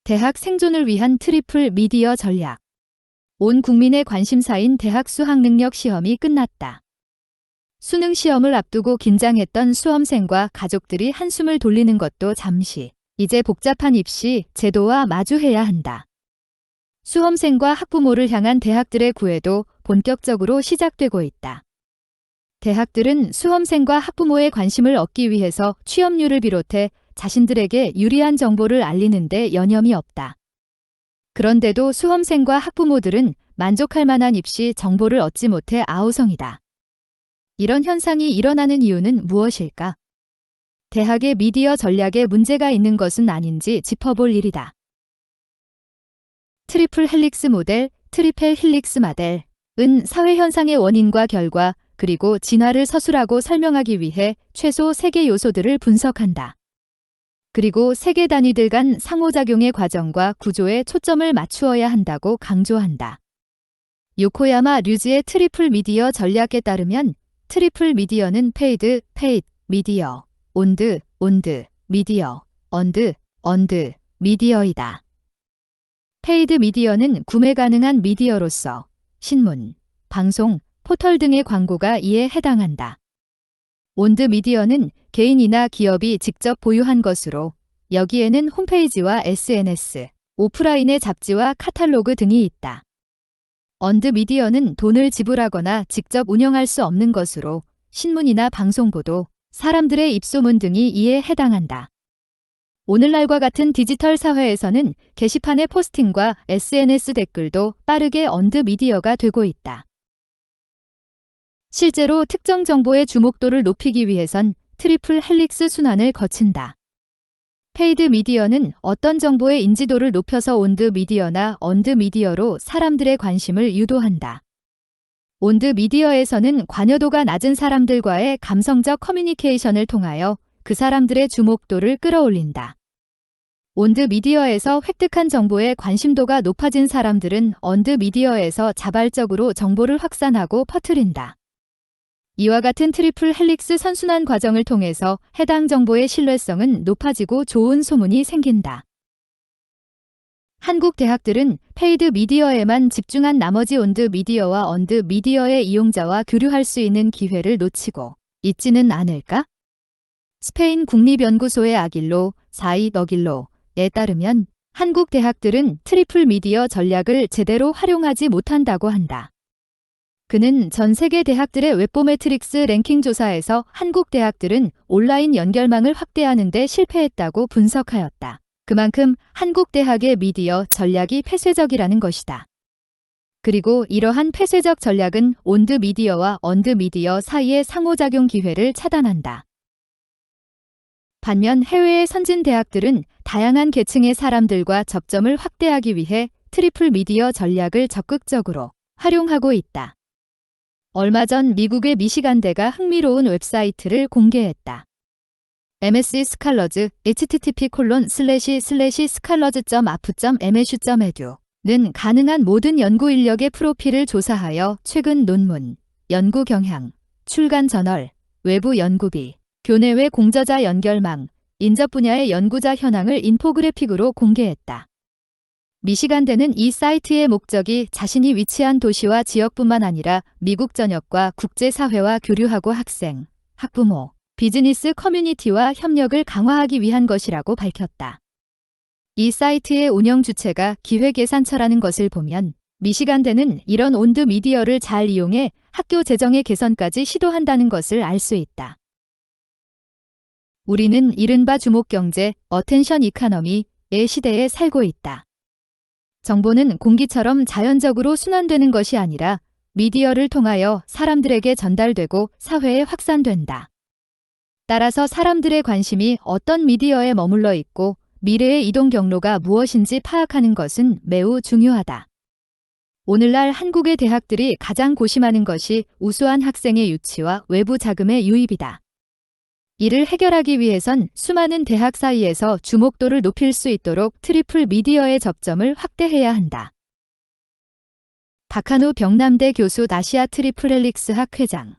대학 생존을 위한 트리플 미디어 전략. 온 국민의 관심사인 대학 수학능력 시험이 끝났다. 수능 시험을 앞두고 긴장했던 수험생과 가족들이 한숨을 돌리는 것도 잠시, 이제 복잡한 입시 제도와 마주해야 한다. 수험생과 학부모를 향한 대학들의 구애도 본격적으로 시작되고 있다. 대학들은 수험생과 학부모의 관심을 얻기 위해서 취업률을 비롯해 자신들에게 유리한 정보를 알리는 데 여념이 없다. 그런데도 수험생과 학부모들은 만족할 만한 입시 정보를 얻지 못해 아우성이다. 이런 현상이 일어나는 이유는 무엇일까? 대학의 미디어 전략에 문제가 있는 것은 아닌지 짚어볼 일이다. 트리플 헬릭스 모델, 트리펠 힐릭스 모델은 사회 현상의 원인과 결과, 그리고 진화를 서술하고 설명하기 위해 최소 3개 요소들을 분석한다. 그리고 세계 단위들 간 상호작용의 과정과 구조에 초점을 맞추어야 한다고 강조한다. 요코야마 류지의 트리플 미디어 전략에 따르면 트리플 미디어는 페이드, 미디어, 온드, 미디어, 언드, 미디어이다. 페이드 미디어는 구매 가능한 미디어로서 신문, 방송, 포털 등의 광고가 이에 해당한다. 온드 미디어는 개인이나 기업이 직접 보유한 것으로 여기에는 홈페이지와 SNS, 오프라인의 잡지와 카탈로그 등이 있다. 언드 미디어는 돈을 지불하거나 직접 운영할 수 없는 것으로 신문이나 방송보도, 사람들의 입소문 등이 이에 해당한다. 오늘날과 같은 디지털 사회에서는 게시판의 포스팅과 SNS 댓글도 빠르게 언드 미디어가 되고 있다. 실제로 특정 정보의 주목도를 높이기 위해선 트리플 헬릭스 순환을 거친다. 페이드 미디어는 어떤 정보의 인지도를 높여서 온드 미디어나 언드 미디어로 사람들의 관심을 유도한다. 온드 미디어에서는 관여도가 낮은 사람들과의 감성적 커뮤니케이션을 통하여 그 사람들의 주목도를 끌어올린다. 온드 미디어에서 획득한 정보의 관심도가 높아진 사람들은 언드 미디어에서 자발적으로 정보를 확산하고 퍼뜨린다. 이와 같은 트리플 헬릭스 선순환 과정을 통해서 해당 정보의 신뢰성은 높아지고 좋은 소문이 생긴다. 한국 대학들은 페이드 미디어에만 집중한 나머지 온드 미디어와 언드 미디어의 이용자와 교류할 수 있는 기회를 놓치고 있지는 않을까? 스페인 국립연구소의 아길로, 사이 너길로에 따르면 한국 대학들은 트리플 미디어 전략을 제대로 활용하지 못한다고 한다. 그는 전 세계 대학들의 웹보 매트릭스 랭킹 조사에서 한국 대학들은 온라인 연결망을 확대하는 데 실패했다고 분석하였다. 그만큼 한국 대학의 미디어 전략이 폐쇄적이라는 것이다. 그리고 이러한 폐쇄적 전략은 온드 미디어와 언드 미디어 사이의 상호작용 기회를 차단한다. 반면 해외의 선진 대학들은 다양한 계층의 사람들과 접점을 확대하기 위해 트리플 미디어 전략을 적극적으로 활용하고 있다. 얼마 전 미국의 미시간대가 흥미로운 웹사이트를 공개했다. MSc 스칼러즈 http://scholars.af.msu.edu는 가능한 모든 연구 인력의 프로필을 조사하여 최근 논문, 연구 경향, 출간 저널, 외부 연구비, 교내외 공저자 연결망, 인접 분야의 연구자 현황을 인포그래픽으로 공개했다. 미시간대는 이 사이트의 목적이 자신이 위치한 도시와 지역뿐만 아니라 미국 전역과 국제사회와 교류하고 학생, 학부모, 비즈니스 커뮤니티와 협력을 강화하기 위한 것이라고 밝혔다. 이 사이트의 운영 주체가 기획예산처라는 것을 보면 미시간대는 이런 온드 미디어를 잘 이용해 학교 재정의 개선까지 시도한다는 것을 알 수 있다. 우리는 이른바 주목경제, 어텐션 이카너미의 시대에 살고 있다. 정보는 공기처럼 자연적으로 순환되는 것이 아니라 미디어를 통하여 사람들에게 전달되고 사회에 확산된다. 따라서 사람들의 관심이 어떤 미디어에 머물러 있고 미래의 이동 경로가 무엇인지 파악하는 것은 매우 중요하다. 오늘날 한국의 대학들이 가장 고심하는 것이 우수한 학생의 유치와 외부 자금의 유입이다. 이를 해결하기 위해선 수많은 대학 사이에서 주목도를 높일 수 있도록 트리플 미디어의 접점을 확대해야 한다. 박한우 병남대 교수 나시아 트리플 헬릭스 학 회장.